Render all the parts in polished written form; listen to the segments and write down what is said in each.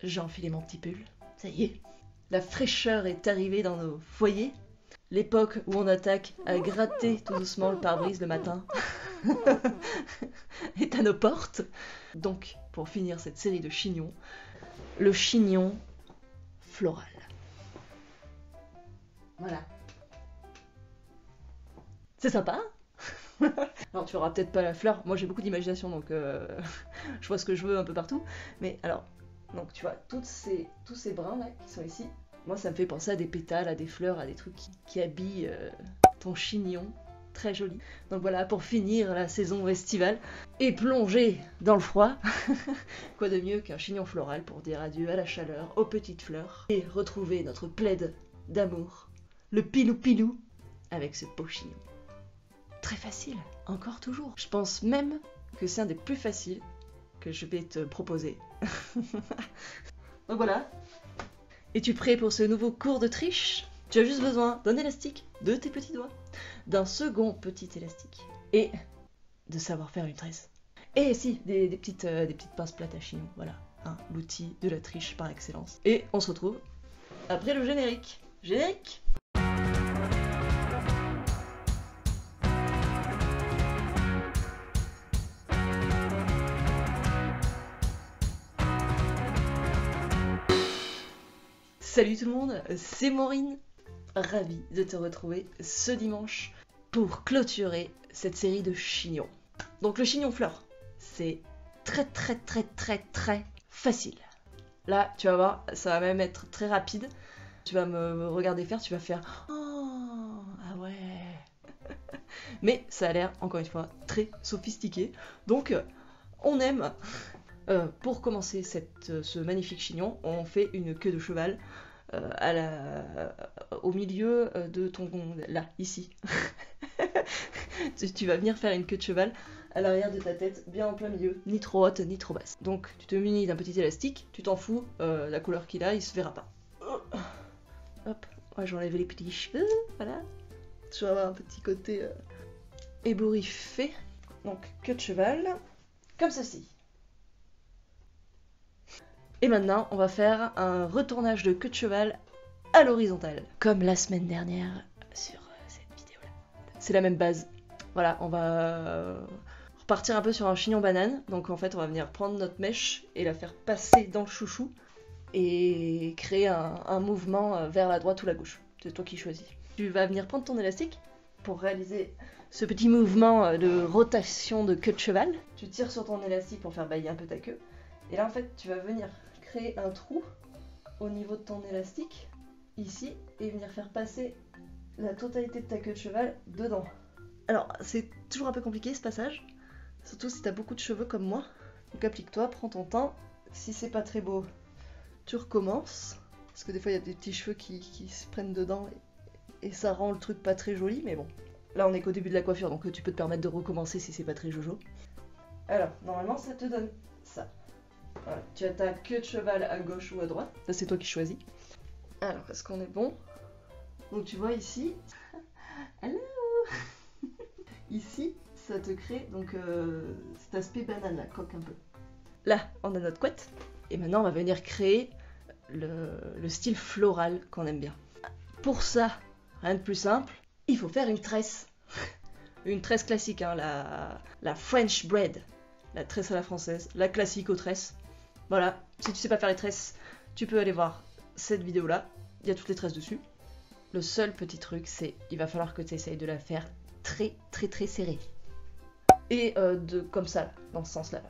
j'ai enfilé mon petit pull. Ça y est, la fraîcheur est arrivée dans nos foyers. L'époque où on attaque à gratter tout doucement le pare-brise le matin est à nos portes. Donc, pour finir cette série de chignons, le chignon floral. Voilà. C'est sympa. Alors tu auras peut-être pas la fleur, moi j'ai beaucoup d'imagination donc je vois ce que je veux un peu partout. Mais alors, donc tu vois, tous ces brins là qui sont ici, moi ça me fait penser à des pétales, à des fleurs, à des trucs qui habillent ton chignon. Très joli. Donc voilà, pour finir la saison estivale et plonger dans le froid, quoi de mieux qu'un chignon floral pour dire adieu à la chaleur, aux petites fleurs et retrouver notre plaid d'amour, le pilou-pilou, avec ce beau chignon. Très facile, encore toujours. Je pense même que c'est un des plus faciles que je vais te proposer. Donc voilà. Es-tu prêt pour ce nouveau cours de triche ? Tu as juste besoin d'un élastique, de tes petits doigts, d'un second petit élastique et de savoir faire une tresse. Et si, des petites pinces plates à chignon, voilà, hein, l'outil de la triche par excellence. Et on se retrouve après le générique. Générique ! Salut tout le monde, c'est Maureen, ravie de te retrouver ce dimanche pour clôturer cette série de chignons. Donc le chignon fleur, c'est très facile. Là, tu vas voir, ça va même être très rapide. Tu vas me regarder faire, tu vas faire « Oh, ah ouais !» Mais ça a l'air, encore une fois, très sophistiqué. Donc, on aime. Pour commencer ce magnifique chignon, on fait une queue de cheval au milieu de ton... là, ici. tu vas venir faire une queue de cheval à l'arrière de ta tête, bien en plein milieu, ni trop haute, ni trop basse. Donc tu te munis d'un petit élastique, tu t'en fous, la couleur qu'il a, il se verra pas. Hop, moi j'enlève les petits cheveux, voilà. Tu vas avoir un petit côté ébouriffé. Donc queue de cheval, comme ceci. Et maintenant, on va faire un retournage de queue de cheval à l'horizontale, comme la semaine dernière sur cette vidéo-là. C'est la même base. Voilà, on va repartir un peu sur un chignon banane. Donc en fait, on va venir prendre notre mèche et la faire passer dans le chouchou et créer un mouvement vers la droite ou la gauche. C'est toi qui choisis. Tu vas venir prendre ton élastique pour réaliser ce petit mouvement de rotation de queue de cheval. Tu tires sur ton élastique pour faire bailler un peu ta queue. Et là, en fait, tu vas venir créer un trou au niveau de ton élastique, ici, et venir faire passer la totalité de ta queue de cheval dedans. Alors, c'est toujours un peu compliqué ce passage, surtout si tu as beaucoup de cheveux comme moi. Donc applique-toi, prends ton temps. Si c'est pas très beau, tu recommences. Parce que des fois, il y a des petits cheveux qui se prennent dedans et ça rend le truc pas très joli, mais bon. Là, on est qu'au début de la coiffure, donc tu peux te permettre de recommencer si c'est pas très jojo. Alors, normalement, ça te donne ça. Voilà. Tu as ta queue de cheval à gauche ou à droite. Ça, c'est toi qui choisis. Alors, est-ce qu'on est bon ? Donc, tu vois ici... Hello. Ici, ça te crée donc cet aspect banane, la coque un peu. Là, on a notre couette. Et maintenant, on va venir créer le style floral qu'on aime bien. Pour ça, rien de plus simple, il faut faire une tresse. Une tresse classique, hein, la French braid. La tresse à la française, la classique aux tresses. Voilà, si tu sais pas faire les tresses, tu peux aller voir cette vidéo-là. Il y a toutes les tresses dessus. Le seul petit truc, c'est il va falloir que tu essayes de la faire très serrée. Et comme ça, dans ce sens-là.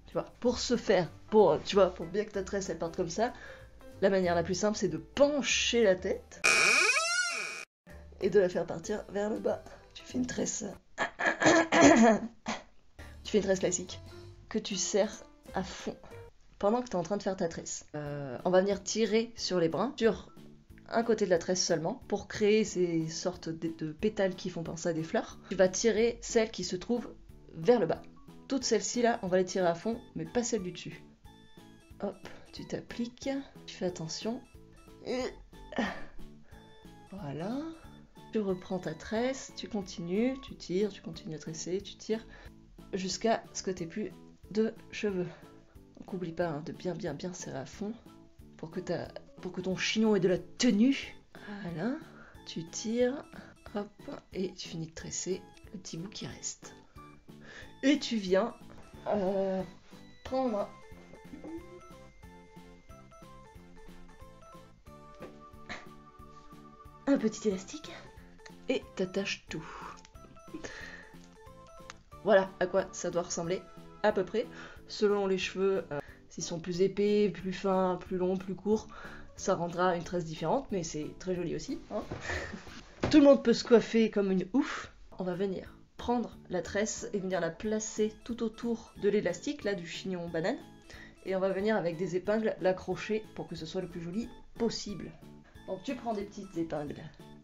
Tu vois, pour ce faire, pour bien que ta tresse elle parte comme ça, la manière la plus simple, c'est de pencher la tête et de la faire partir vers le bas. Tu fais une tresse... Tu fais une tresse classique que tu serres à fond pendant que tu es en train de faire ta tresse. On va venir tirer sur les brins, sur un côté de la tresse seulement, pour créer ces sortes de pétales qui font penser à des fleurs. Tu vas tirer celles qui se trouvent vers le bas. Toutes celles-ci là, on va les tirer à fond, mais pas celles du dessus. Hop, tu t'appliques, tu fais attention. Voilà. Tu reprends ta tresse, tu continues, tu tires, tu continues à tresser, tu tires, jusqu'à ce que tu n'aies plus de cheveux. Donc oublie pas hein, de bien serrer à fond pour que ton chignon ait de la tenue. Voilà, tu tires, hop, et tu finis de tresser le petit bout qui reste. Et tu viens prendre un petit élastique et t'attaches tout. Voilà à quoi ça doit ressembler à peu près, selon les cheveux, s'ils sont plus épais, plus fins, plus longs, plus courts, ça rendra une tresse différente, mais c'est très joli aussi. Hein. Tout le monde peut se coiffer comme une ouf. On va venir prendre la tresse et venir la placer tout autour de l'élastique, là du chignon banane, et on va venir avec des épingles l'accrocher pour que ce soit le plus joli possible. Donc tu prends des petites épingles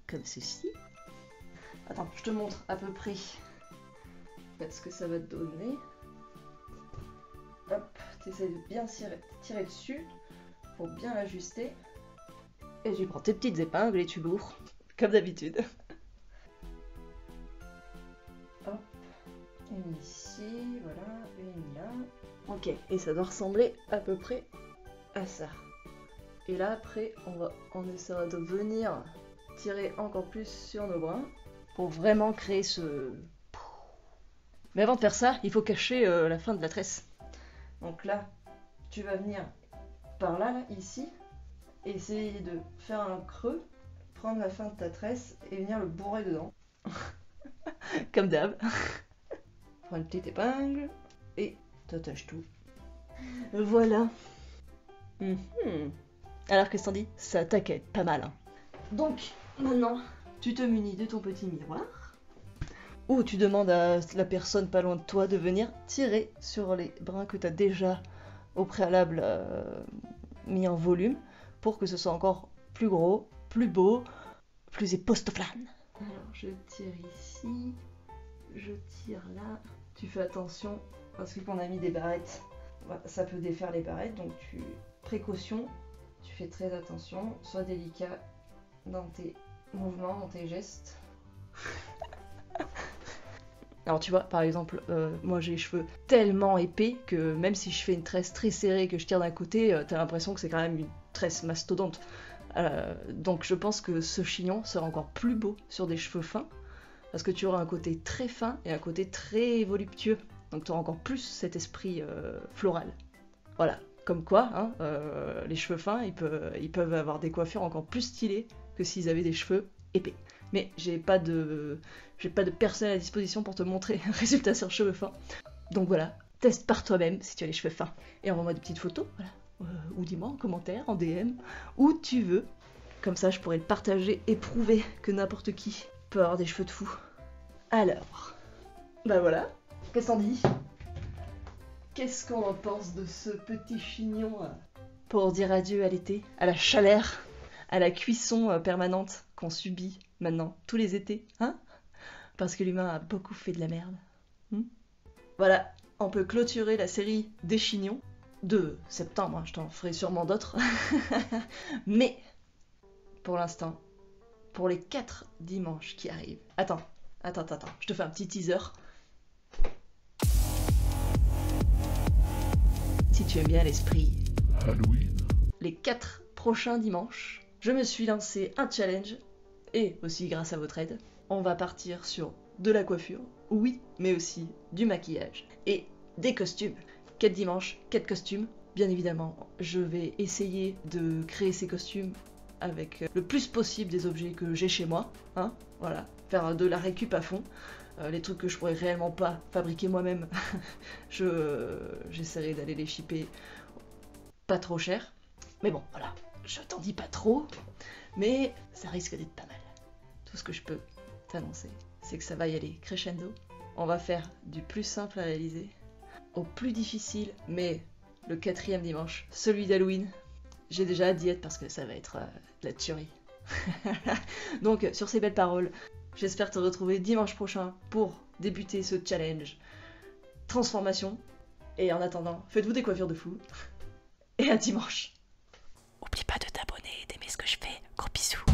comme ceci. Attends, je te montre à peu près ce que ça va te donner. Hop, tu essaies de bien tirer dessus pour bien l'ajuster. Et tu prends tes petites épingles et tu bourres, comme d'habitude. Hop, une ici, voilà, une là. Ok, et ça doit ressembler à peu près à ça. Et là, après, on essaiera de venir tirer encore plus sur nos brins pour vraiment créer ce... Mais avant de faire ça, il faut cacher la fin de la tresse. Donc là, tu vas venir par là, ici, et essayer de faire un creux, prendre la fin de ta tresse et venir le bourrer dedans. Comme d'hab. Prends une petite épingle et t'attaches tout. Voilà. Alors qu'est-ce qu'on dit? Ça t'inquiète pas mal. Hein. Donc, maintenant, tu te munis de ton petit miroir. Ou tu demandes à la personne pas loin de toi de venir tirer sur les brins que tu as déjà au préalable mis en volume pour que ce soit encore plus gros, plus beau, plus époustouflant. Alors je tire ici, je tire là. Tu fais attention parce qu'on a mis des barrettes. Ça peut défaire les barrettes, donc précaution, tu fais très attention, sois délicat dans tes mouvements, dans tes gestes. Alors tu vois, par exemple, moi j'ai les cheveux tellement épais que même si je fais une tresse très serrée et que je tire d'un côté, t'as l'impression que c'est quand même une tresse mastodonte. Donc je pense que ce chignon sera encore plus beau sur des cheveux fins, parce que tu auras un côté très fin et un côté très voluptueux. Donc tu auras encore plus cet esprit floral. Voilà, comme quoi, hein, les cheveux fins, ils peuvent avoir des coiffures encore plus stylées que s'ils avaient des cheveux épais. Mais j'ai pas de personne à disposition pour te montrer un résultat sur cheveux fins. Donc voilà, teste par toi-même si tu as les cheveux fins. Et envoie-moi des petites photos, voilà. Ou dis-moi en commentaire, en DM, où tu veux. Comme ça, je pourrais le partager et prouver que n'importe qui peut avoir des cheveux de fou. Alors, bah voilà, qu'est-ce qu'on dit? Qu'est-ce qu'on en pense de ce petit chignon pour dire adieu à l'été, à la chaleur, à la cuisson permanente qu'on subit maintenant, tous les étés, hein? Parce que l'humain a beaucoup fait de la merde. Voilà, on peut clôturer la série des chignons de septembre, hein, je t'en ferai sûrement d'autres. Mais, pour l'instant, pour les 4 dimanches qui arrivent... Attends, je te fais un petit teaser. Si tu aimes bien l'esprit Halloween. Les 4 prochains dimanches, je me suis lancé un challenge, et aussi grâce à votre aide, on va partir sur de la coiffure, oui, mais aussi du maquillage et des costumes. 4 dimanches, 4 costumes. Bien évidemment, je vais essayer de créer ces costumes avec le plus possible des objets que j'ai chez moi, hein, voilà, faire de la récup à fond. Les trucs que je pourrais réellement pas fabriquer moi-même, j'essaierai d'aller les shipper pas trop cher. Mais bon, voilà, je t'en dis pas trop, mais ça risque d'être pas mal. Tout ce que je peux t'annoncer, c'est que ça va y aller crescendo. On va faire du plus simple à réaliser au plus difficile, mais le 4e dimanche, celui d'Halloween, j'ai déjà hâte d'y être parce que ça va être de la tuerie. Donc, sur ces belles paroles, j'espère te retrouver dimanche prochain pour débuter ce challenge transformation. Et en attendant, faites-vous des coiffures de fou. Et à dimanche. Oublie pas de t'abonner et d'aimer ce que je fais. Gros bisous.